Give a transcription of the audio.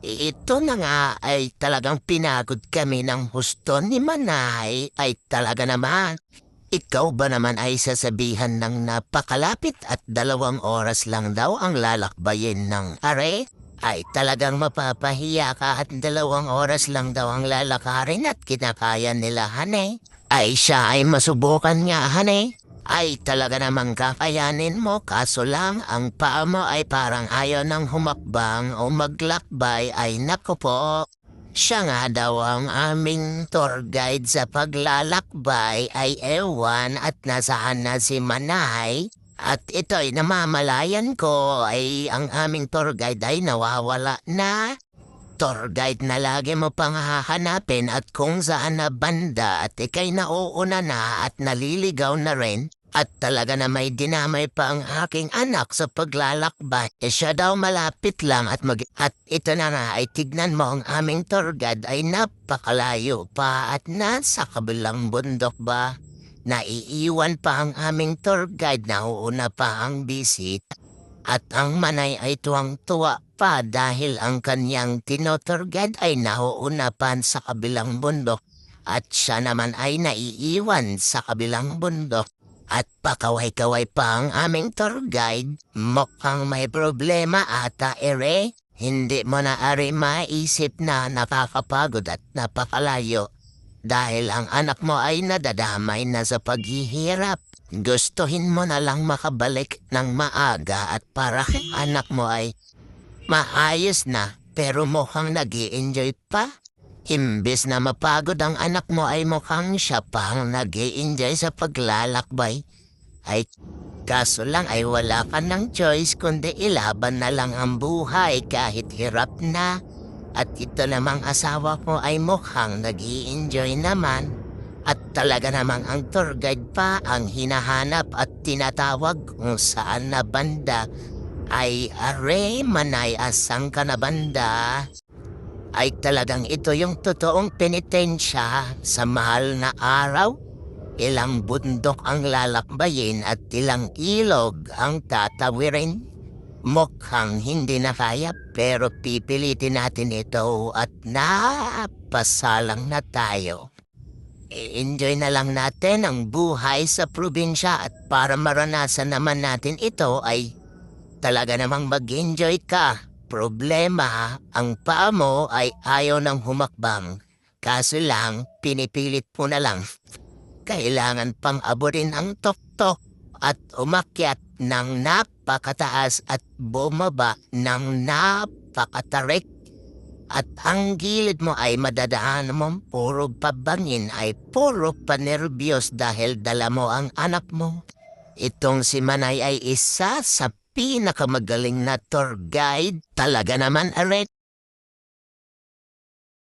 Ito na nga ay talagang pinagod kami ng husto ni Manay ay talaga naman. Ikaw ba naman ay sasabihan ng napakalapit at 2 oras lang daw ang lalakbayin ng are? Ay talagang mapapahiya ka at 2 oras lang daw ang lalakarin at kinakaya nila, hane. Ay siya ay masubukan nga, hane. Ay talaga namang kakayanin mo kaso lang ang paa mo ay parang ayaw ng humakbang o maglakbay ay naku po. Siya nga daw ang aming tour guide sa paglalakbay ay ewan at nasaan na si Manay. At ito'y namamalayan ko ay ang aming tour guide ay nawawala na. Tour guide na lagi mo pang hahanapin at kung saan na banda at ikay nauuna na at naliligaw na rin. At talaga na may dinamay pa ang aking anak sa paglalakbay. Siya daw malapit lang at ito na nga ay tignan mo ang aming tour guide ay napakalayo pa at nasa kabilang bundok ba. Naiiwan pa ang aming tour guide na uuna pa ang bisit. At ang Manay ay tuwang-tuwa pa dahil ang kanyang tinotour guide ay nauuna pa sa kabilang bundok. At siya naman ay naiiwan sa kabilang bundok. At pakaway-kaway pa ang aming tour guide. Mukhang may problema ata, ere. Hindi mo na ari maisip na nakakapagod at napakalayo. Dahil ang anak mo ay nadadamay na sa paghihirap. Gustuhin mo na lang makabalik ng maaga at para anak mo ay maayos na pero mukhang nag-i-enjoy pa. Imbes na mapagod ang anak mo ay mukhang siya pang nag-i-enjoy sa paglalakbay. Ay kaso lang ay wala ka ng choice kundi ilaban na lang ang buhay kahit hirap na. At ito namang asawa ko ay mukhang nag-i-enjoy naman. At talaga namang ang tour guide pa ang hinahanap at tinatawag kung saan na banda. Ay are Manay, asang ka na banda? Ay talagang ito yung totoong penitensya sa mahal na araw. Ilang bundok ang lalakbayin at ilang ilog ang tatawirin. Mukhang hindi na kaya pero pipilitin natin ito at napasalang na tayo. I-enjoy na lang natin ang buhay sa probinsya at para maranasan naman natin ito ay talaga namang mag-enjoy ka. Problema, ang paa mo ay ayaw ng humakbang. Kaso lang, pinipilit mo na lang. Kailangan pang abutin ang tuktok at umakyat ng napakataas at bumaba ng napakatarik. At ang gilid mo ay madadaan mo puro pabangin ay puro panerbyos dahil dala mo ang anak mo. Itong si Manay ay isa sa pinakamagaling na tour guide. Talaga naman, Aret.